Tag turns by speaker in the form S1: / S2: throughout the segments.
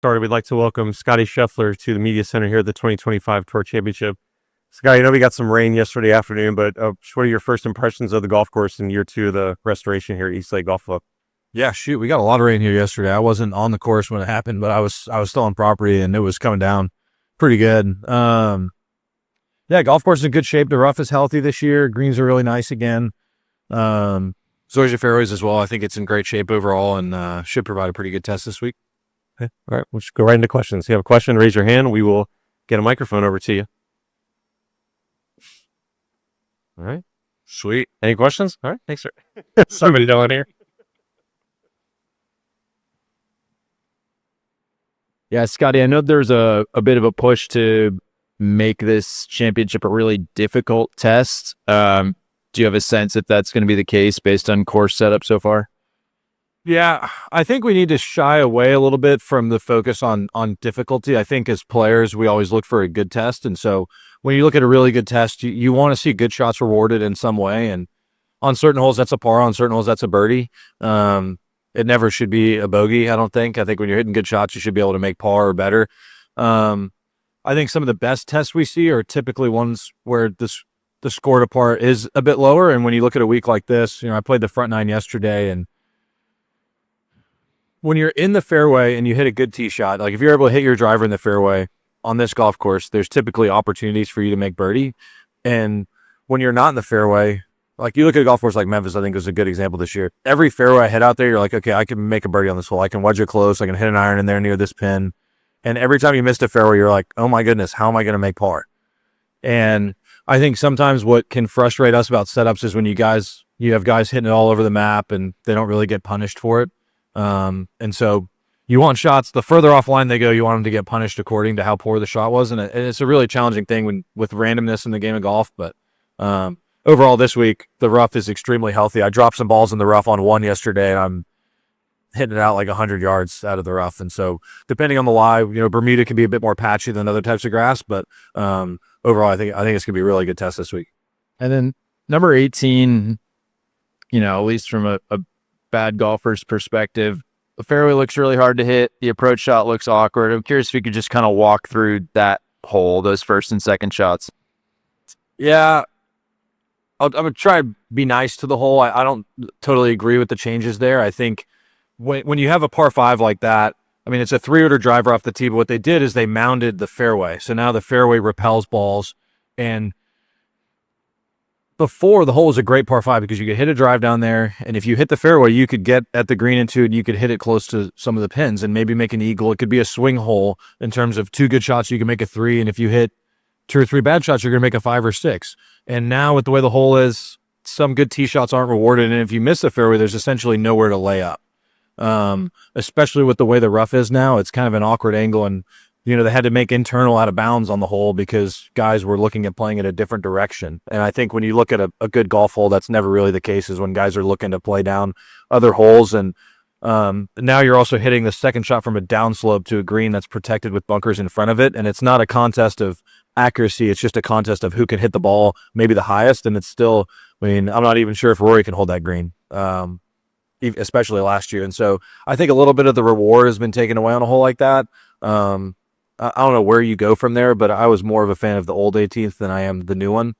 S1: We'd like to welcome Scottie Scheffler to the media center here at the 2025 Tour Championship. Scottie, I know we got some rain yesterday afternoon, but what are your first impressions of the golf course in year two of the restoration here at East Lake Golf Club?
S2: Yeah, shoot, we got a lot of rain here yesterday. I wasn't on the course when it happened, but I was still on property and it was coming down pretty good. Yeah, golf course is in good shape. The rough is healthy this year. Greens are really nice again. So is your fairways as well. I think it's in great shape overall and should provide a pretty good test this week.
S1: Okay. All right, we'll just go right into questions. If you have a question, raise your hand. We will get a microphone over to you. All right.
S2: Sweet.
S1: Any questions? All right. Thanks, sir. Somebody down here.
S3: Yeah, Scottie, I know there's a bit of a push to make this championship a really difficult test. Do you have a sense if that's going to be the case based on course setup so far?
S2: Yeah, I think we need to shy away a little bit from the focus on difficulty. I think as players, we always look for a good test. And so when you look at a really good test, you want to see good shots rewarded in some way. And on certain holes, that's a par. On certain holes, that's a birdie. It never should be a bogey, I don't think. I think when you're hitting good shots, you should be able to make par or better. I think some of the best tests we see are typically ones where the score to par is a bit lower. And when you look at a week like this, I played the front nine yesterday, and when you're in the fairway and you hit a good tee shot, like if you're able to hit your driver in the fairway on this golf course, there's typically opportunities for you to make birdie. And when you're not in the fairway, like you look at a golf course like Memphis, I think is a good example this year. Every fairway I hit out there, you're like, okay, I can make a birdie on this hole. I can wedge it close. I can hit an iron in there near this pin. And every time you missed a fairway, you're like, oh my goodness, how am I going to make par? And I think sometimes what can frustrate us about setups is when you have guys hitting it all over the map and they don't really get punished for it. And so you want shots, the further offline they go, you want them to get punished according to how poor the shot was. And it's a really challenging thing with randomness in the game of golf. But overall this week, the rough is extremely healthy. I dropped some balls in the rough on one yesterday, and I'm hitting it out like 100 yards out of the rough. And so depending on the lie, Bermuda can be a bit more patchy than other types of grass. But overall, I think it's going to be a really good test this week.
S3: And then number 18, at least from a bad golfer's perspective, the fairway looks really hard to hit. The approach shot looks awkward. I'm curious if you could just kind of walk through that hole, those first and second shots.
S2: Yeah, I'm going to try and be nice to the hole. I don't totally agree with the changes there. I think when you have a par 5 like that, I mean, it's a 3-order driver off the tee, but what they did is they mounded the fairway. So now the fairway repels balls. And before, the hole was a great par 5 because you could hit a drive down there, and if you hit the fairway, you could get at the green into it, and you could hit it close to some of the pins and maybe make an eagle. It could be a swing hole in terms of 2 good shots, you can make a 3, and if you hit 2 or 3 bad shots, you're going to make a 5 or 6. And now with the way the hole is, some good tee shots aren't rewarded, and if you miss the fairway, there's essentially nowhere to lay up. Especially with the way the rough is now, it's kind of an awkward angle, and they had to make internal out of bounds on the hole because guys were looking at playing it a different direction. And I think when you look at a good golf hole, that's never really the case, is when guys are looking to play down other holes. And now you're also hitting the second shot from a downslope to a green that's protected with bunkers in front of it. And it's not a contest of accuracy. It's just a contest of who can hit the ball maybe the highest. And it's still, I'm not even sure if Rory can hold that green, especially last year. And so I think a little bit of the reward has been taken away on a hole like that. I don't know where you go from there, but I was more of a fan of the old 18th than I am the new one.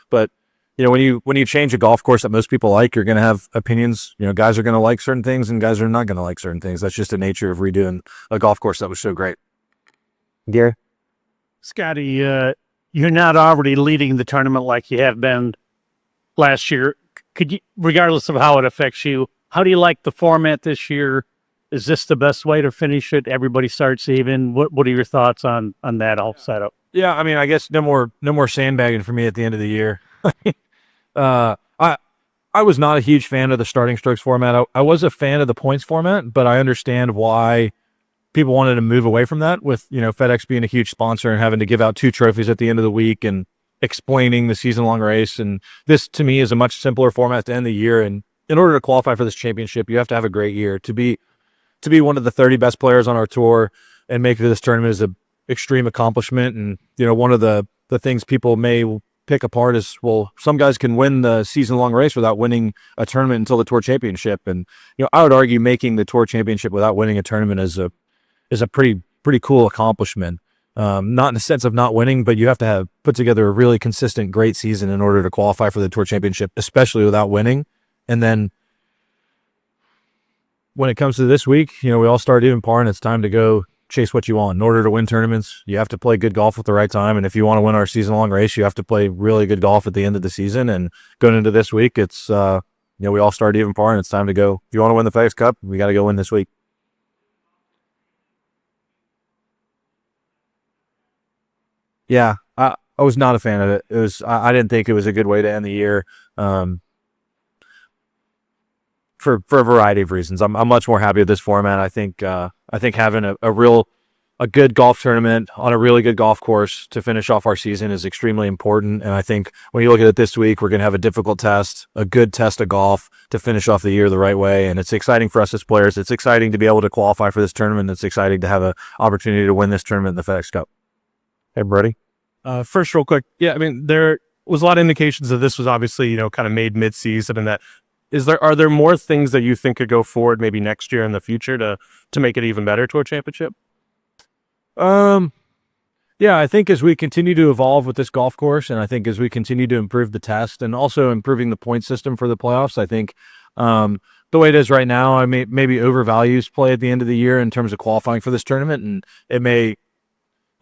S2: But when you change a golf course that most people like, you're going to have opinions. Guys are going to like certain things and guys are not going to like certain things. That's just the nature of redoing a golf course that was so great.
S1: Gary?
S4: Scottie, you're not already leading the tournament like you have been last year. Could you, regardless of how it affects you, how do you like the format this year? Is this the best way to finish it? Everybody starts even. What are your thoughts on that all setup?
S2: Yeah, I guess no more sandbagging for me at the end of the year. I was not a huge fan of the starting strokes format. I was a fan of the points format, but I understand why people wanted to move away from that, with FedEx being a huge sponsor and having to give out 2 trophies at the end of the week and explaining the season-long race. And this, to me, is a much simpler format to end the year. And in order to qualify for this championship, you have to have a great year. To be one of the 30 best players on our tour and make it to this tournament is an extreme accomplishment. And, one of the things people may pick apart is, well, some guys can win the season-long race without winning a tournament until the tour championship. And, I would argue making the tour championship without winning a tournament is is a pretty cool accomplishment. Not in the sense of not winning, but you have to have put together a really consistent, great season in order to qualify for the Tour Championship, especially without winning. And then when it comes to this week, we all start even par, and it's time to go chase what you want. In order to win tournaments, you have to play good golf at the right time. And if you want to win our season-long race, you have to play really good golf at the end of the season. And going into this week, it's, we all start even par, and it's time to go. If you want to win the FedEx Cup, we got to go win this week. Yeah, I was not a fan of it. I didn't think it was a good way to end the year. For a variety of reasons. I'm much more happy with this format. I think having a good golf tournament on a really good golf course to finish off our season is extremely important. And I think when you look at it this week, we're going to have a difficult test, a good test of golf to finish off the year the right way. And it's exciting for us as players. It's exciting to be able to qualify for this tournament. It's exciting to have an opportunity to win this tournament in the FedEx Cup. Hey, Brody.
S5: First, real quick. Yeah, I mean, there was a lot of indications that this was obviously, kind of made mid-season, and that are there more things that you think could go forward maybe next year in the future to make it even better Tour Championship?
S2: Yeah, I think as we continue to evolve with this golf course, and I think as we continue to improve the test and also improving the point system for the playoffs, I think the way it is right now, I maybe overvalues play at the end of the year in terms of qualifying for this tournament, and it may,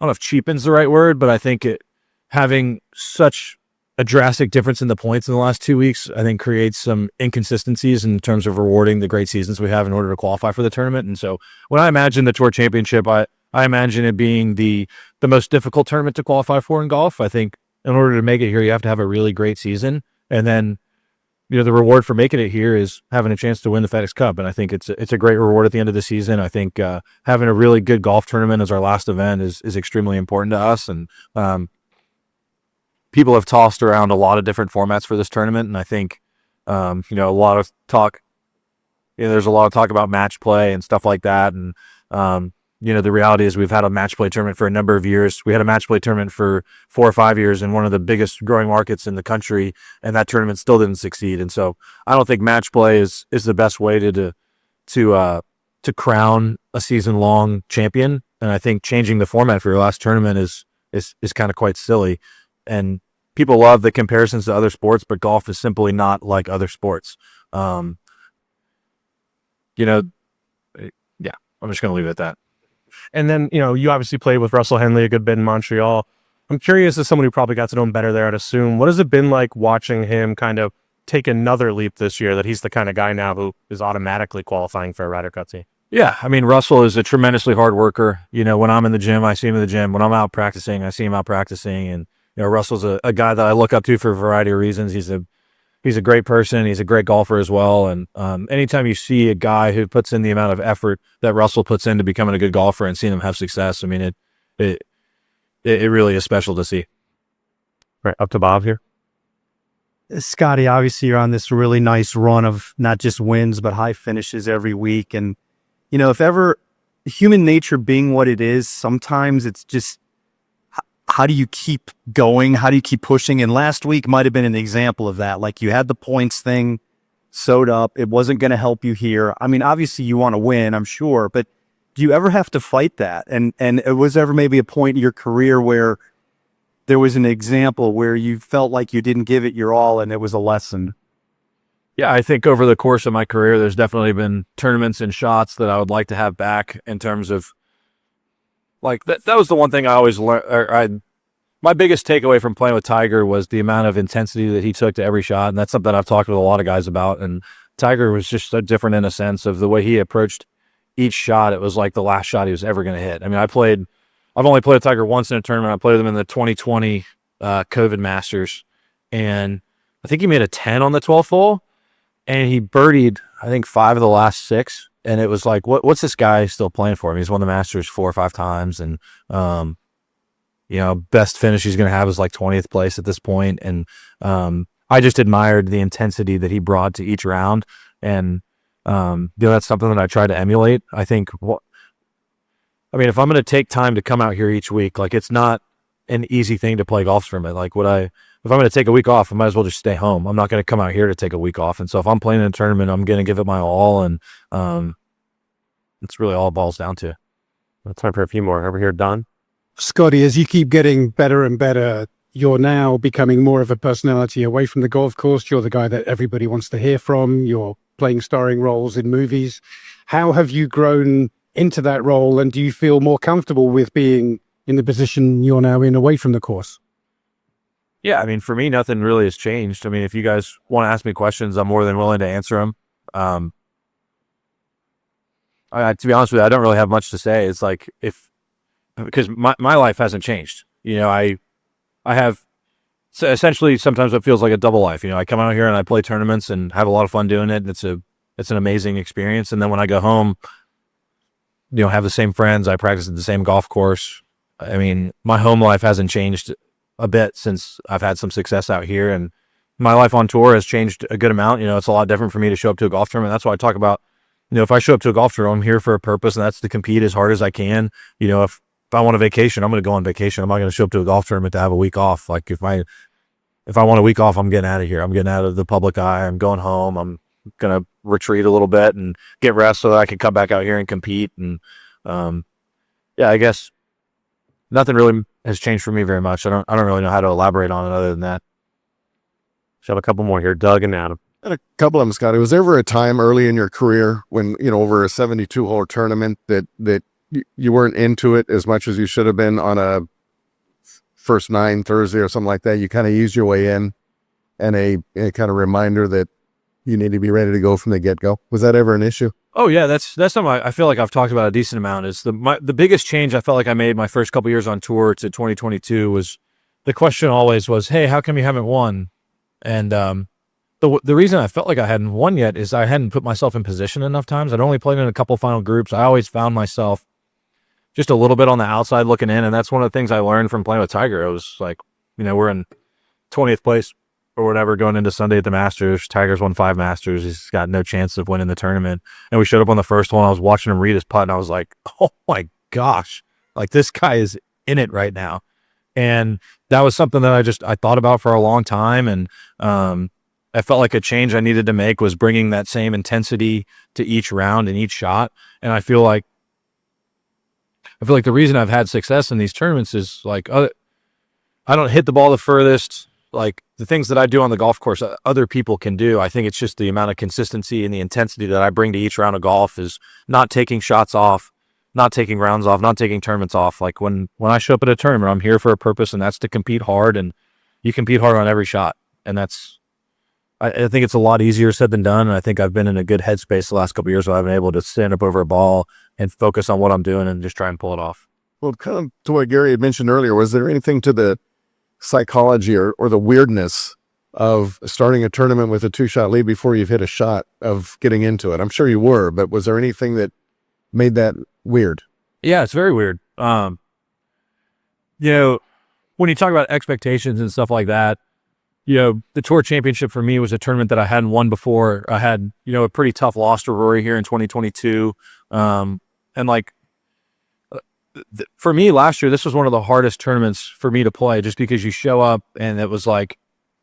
S2: I don't know if cheapen's the right word, but I think it having such a drastic difference in the points in the last 2 weeks, I think creates some inconsistencies in terms of rewarding the great seasons we have in order to qualify for the tournament. And so when I imagine the Tour Championship, I imagine it being the most difficult tournament to qualify for in golf. I think in order to make it here, you have to have a really great season. And then, the reward for making it here is having a chance to win the FedEx Cup. And I think it's a great reward at the end of the season. I think having a really good golf tournament as our last event is extremely important to us. And people have tossed around a lot of different formats for this tournament, and I think, a lot of talk. There's a lot of talk about match play and stuff like that, and the reality is we've had a match play tournament for a number of years. We had a match play tournament for 4 or 5 years in one of the biggest growing markets in the country, and that tournament still didn't succeed. And so I don't think match play is the best way to crown a season-long champion. And I think changing the format for your last tournament is kind of quite silly. And people love the comparisons to other sports, but golf is simply not like other sports. Yeah, I'm just going to leave it at that.
S5: And then, you obviously played with Russell Henley a good bit in Montreal. I'm curious, as someone who probably got to know him better there, I'd assume, what has it been like watching him kind of take another leap this year, that he's the kind of guy now who is automatically qualifying for a Ryder Cup team?
S2: Yeah, I mean, Russell is a tremendously hard worker. When I'm in the gym, I see him in the gym. When I'm out practicing, I see him out practicing. And Russell's a guy that I look up to for a variety of reasons. He's a great person. He's a great golfer as well. And anytime you see a guy who puts in the amount of effort that Russell puts into becoming a good golfer and seeing him have success, I mean, it really is special to see.
S5: Right, up to Bob here.
S6: Scottie, obviously you're on this really nice run of not just wins, but high finishes every week. And, if ever human nature being what it is, sometimes it's just, how do you keep going? How do you keep pushing? And last week might have been an example of that. Like, you had the points thing sewed up. It wasn't going to help you here. I mean, obviously you want to win, I'm sure, but do you ever have to fight that? And it was ever maybe a point in your career where there was an example where you felt like you didn't give it your all and it was a lesson?
S2: Yeah, I think over the course of my career, there's definitely been tournaments and shots that I would like to have back in terms of, like, that was the one thing I always learned. My biggest takeaway from playing with Tiger was the amount of intensity that he took to every shot. And that's something I've talked with a lot of guys about. And Tiger was just so different in a sense of the way he approached each shot. It was like the last shot he was ever going to hit. I mean, I've only played with Tiger once in a tournament. I played with him in the 2020 COVID Masters. And I think he made a 10 on the 12th hole. And he birdied, I think, 5 of the last 6. And it was like, what's this guy still playing for? I mean, he's won the Masters 4 or 5 times. And, best finish he's going to have is like 20th place at this point. And I just admired the intensity that he brought to each round. And, that's something that I try to emulate. I think, if I'm going to take time to come out here each week, like, it's not an easy thing to play golf tournament. Like, if I'm going to take a week off, I might as well just stay home. I'm not going to come out here to take a week off. And so if I'm playing in a tournament, I'm going to give it my all. And it's really all it boils down to.
S1: Time for a few more. Over here, Don.
S7: Scotty, as you keep getting better and better, you're now becoming more of a personality away from the golf course. You're the guy that everybody wants to hear from. You're playing starring roles in movies. How have you grown into that role, and do you feel more comfortable with being in the position you're now in away from the course?
S2: Yeah, I mean, for me, nothing really has changed. I mean, if you guys want to ask me questions, I'm more than willing to answer them. To be honest with you, I don't really have much to say. It's like because my life hasn't changed. I have so essentially sometimes it feels like a double life. I come out here and I play tournaments and have a lot of fun doing it. It's an amazing experience. And then when I go home, have the same friends. I practice at the same golf course. I mean, my home life hasn't changed a bit since I've had some success out here, and my life on tour has changed a good amount. It's a lot different for me to show up to a golf tournament. That's why I talk about, if I show up to a golf tournament, I'm here for a purpose, and that's to compete as hard as I can. If I want a vacation, I'm going to go on vacation. I'm not going to show up to a golf tournament to have a week off. Like if I want a week off, I'm getting out of here. I'm getting out of the public eye. I'm going home. I'm going to retreat a little bit and get rest so that I can come back out here and compete. And I guess nothing really has changed for me very much. I don't really know how to elaborate on it other than that.
S1: Should have a couple more here. Doug and Adam.
S8: And a couple of them, Scotty. Was there ever a time early in your career when, over a 72-hole tournament that you weren't into it as much as you should have been on a first 9 Thursday or something like that? You kind of ease your way in, and a kind of reminder that you need to be ready to go from the get-go. Was that ever an issue?
S2: Oh yeah, that's something I feel like I've talked about a decent amount. Is the biggest change I felt like I made my first couple years on tour to 2022 was the question always was, hey, how come you haven't won? And the reason I felt like I hadn't won yet is I hadn't put myself in position enough times. I'd only played in a couple final groups. I always found myself just a little bit on the outside looking in, and that's one of the things I learned from playing with Tiger. It was like, we're in 20th place or whatever going into Sunday at the Masters. Tiger's won 5 Masters. He's got no chance of winning the tournament. And we showed up on the first one. I was watching him read his putt, and I was like, oh my gosh, like this guy is in it right now. And that was something that I thought about for a long time. And I felt like a change I needed to make was bringing that same intensity to each round and each shot. And I feel like the reason I've had success in these tournaments is like, I don't hit the ball the furthest. Like the things that I do on the golf course, other people can do. I think it's just the amount of consistency and the intensity that I bring to each round of golf is not taking shots off, not taking rounds off, not taking tournaments off. Like when I show up at a tournament, I'm here for a purpose, and that's to compete hard, and you compete hard on every shot. And I think it's a lot easier said than done. And I think I've been in a good headspace the last couple of years where I've been able to stand up over a ball and focus on what I'm doing and just try and pull it off.
S8: Well, kind of to what Gary had mentioned earlier, was there anything to the psychology or the weirdness of starting a tournament with a 2-shot lead before you've hit a shot, of getting into it? I'm sure you were, but was there anything that made that weird?
S2: Yeah, it's very weird. When you talk about expectations and stuff like that, the Tour Championship for me was a tournament that I hadn't won before. I had, a pretty tough loss to Rory here in 2022. And like, for me last year, this was one of the hardest tournaments for me to play, just because you show up and it was like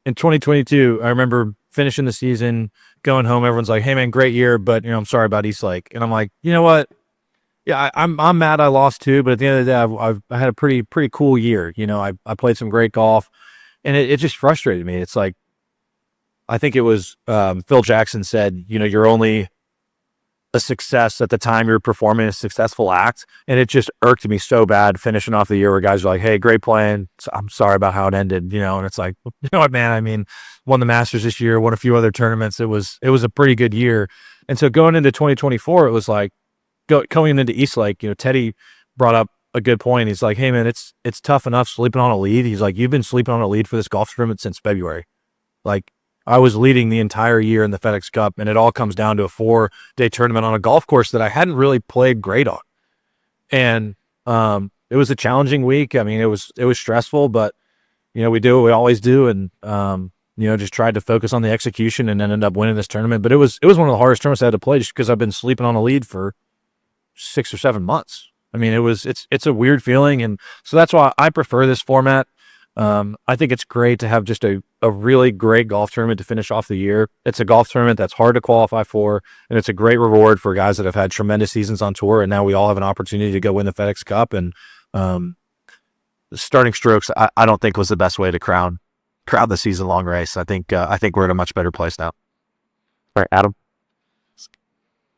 S2: in 2022, I remember finishing the season, going home. Everyone's like, hey man, great year, but I'm sorry about East Lake. And I'm like, you know what? Yeah, I'm mad I lost too, but at the end of the day, I had a pretty cool year. I played some great golf, and it just frustrated me. It's like, I think it was Phil Jackson said, you're only a success at the time you're performing a successful act. And it just irked me so bad finishing off the year where guys are like, hey, great playing. I'm sorry about how it ended, and it's like, you know what, man, I mean, won the Masters this year, won a few other tournaments. It was a pretty good year. And so going into 2024, it was like going into East Lake, Teddy brought up a good point. He's like, hey man, it's tough enough sleeping on a lead. He's like, you've been sleeping on a lead for this golf tournament since February. Like, I was leading the entire year in the FedEx Cup, and it all comes down to a 4-day tournament on a golf course that I hadn't really played great on. And it was a challenging week. I mean, it was stressful, but we do what we always do, and just tried to focus on the execution and ended up winning this tournament. But it was one of the hardest tournaments I had to play, just because I've been sleeping on a lead for 6 or 7 months. I mean, it's a weird feeling, and so that's why I prefer this format. I think it's great to have just a really great golf tournament to finish off the year. It's a golf tournament that's hard to qualify for, and it's a great reward for guys that have had tremendous seasons on tour, and now we all have an opportunity to go win the FedEx Cup. And the starting strokes, I don't think was the best way to crown the season-long race. I think we're in a much better place now.
S1: All right, Adam.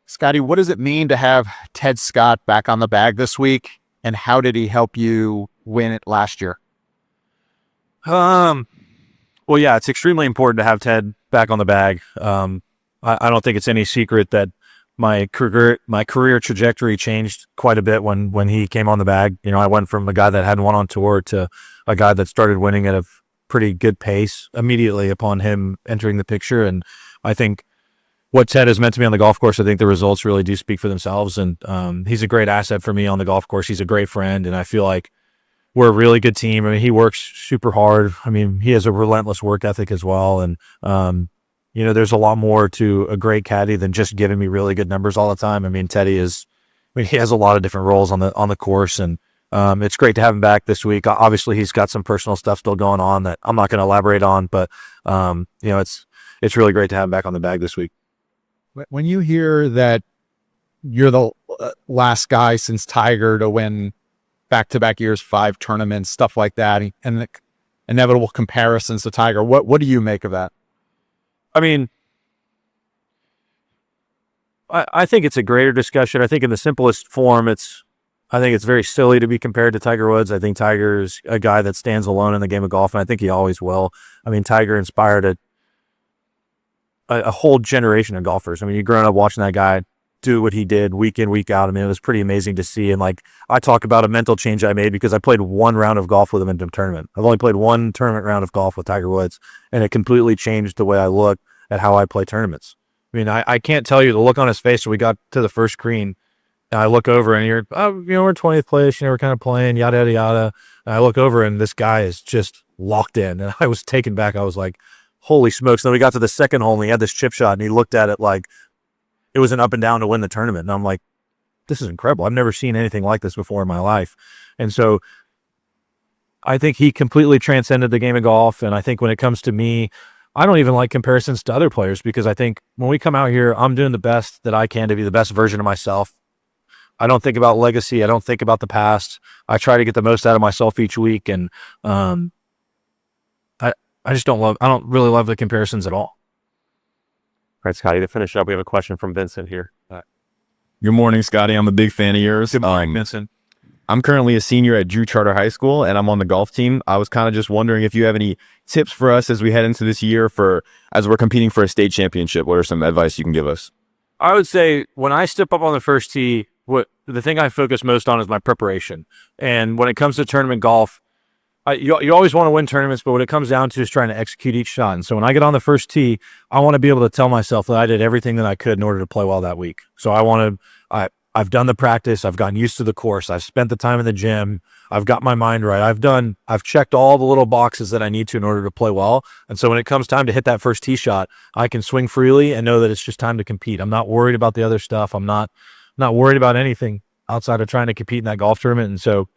S9: Scottie, what does it mean to have Ted Scott back on the bag this week, and how did he help you win it last year?
S2: Well, yeah, it's extremely important to have Ted back on the bag. I don't think it's any secret that my career trajectory changed quite a bit when he came on the bag. You know, I went from a guy that hadn't won on tour to a guy that started winning at a pretty good pace immediately upon him entering the picture. And I think what Ted has meant to me on the golf course, I think the results really do speak for themselves. And he's a great asset for me on the golf course. He's a great friend, and I feel like we're a really good team. I mean, he works super hard. I mean, he has a relentless work ethic as well. And, you know, there's a lot more to a great caddy than just giving me really good numbers all the time. I mean, he has a lot of different roles on the course, and it's great to have him back this week. Obviously, he's got some personal stuff still going on that I'm not going to elaborate on, but, you know, it's really great to have him back on the bag this week.
S9: When you hear that you're the last guy since Tiger to win back-to-back years, 5 tournaments, stuff like that, and the inevitable comparisons to Tiger, what do you make of that?
S2: I mean, I think it's a greater discussion. I think in the simplest form, I think it's very silly to be compared to Tiger Woods. I think Tiger's a guy that stands alone in the game of golf, and I think he always will. I mean, Tiger inspired a whole generation of golfers. I mean, you've grown up watching that guy do what he did week in, week out. I mean, it was pretty amazing to see. And like, I talk about a mental change I made because I played one round of golf with him in a tournament. I've only played one tournament round of golf with Tiger Woods, and it completely changed the way I look at how I play tournaments. I mean, I can't tell you the look on his face when we got to the first green. And I look over and we're 20th place, we're kind of playing, yada, yada, yada. And I look over and this guy is just locked in. And I was taken back. I was like, holy smokes. Then we got to the second hole and he had this chip shot and he looked at it like it was an up and down to win the tournament. And I'm like, this is incredible. I've never seen anything like this before in my life. And so I think he completely transcended the game of golf. And I think when it comes to me, I don't even like comparisons to other players because I think when we come out here, I'm doing the best that I can to be the best version of myself. I don't think about legacy. I don't think about the past. I try to get the most out of myself each week. And I don't really love the comparisons at all.
S1: All right, Scottie, to finish up, we have a question from Vincent here.
S10: Good morning, Scottie. I'm a big fan of yours.
S2: Good morning, Vincent.
S10: I'm currently a senior at Drew Charter High School, and I'm on the golf team. I was kind of just wondering if you have any tips for us as we head into this year as we're competing for a state championship. What are some advice you can give us?
S2: I would say when I step up on the first tee, the thing I focus most on is my preparation. And when it comes to tournament golf, you always want to win tournaments, but what it comes down to is trying to execute each shot. And so when I get on the first tee, I want to be able to tell myself that I did everything that I could in order to play well that week. So I've done the practice. I've gotten used to the course. I've spent the time in the gym. I've got my mind right. I've checked all the little boxes that I need to in order to play well. And so when it comes time to hit that first tee shot, I can swing freely and know that it's just time to compete. I'm not worried about the other stuff. I'm not worried about anything outside of trying to compete in that golf tournament. And so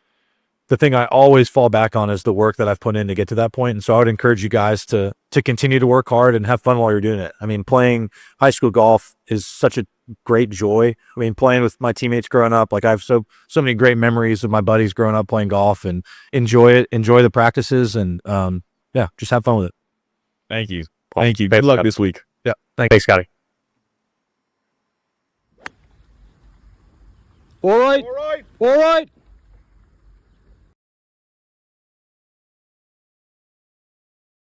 S2: the thing I always fall back on is the work that I've put in to get to that point. And so I would encourage you guys to continue to work hard and have fun while you're doing it. I mean, playing high school golf is such a great joy. I mean, playing with my teammates growing up, like I have so many great memories of my buddies growing up playing golf, and enjoy the practices, and just have fun with it.
S10: Thank you.
S1: Well,
S10: Thank you. Good luck this week.
S2: Yeah.
S1: Thanks, Scottie.
S3: All right.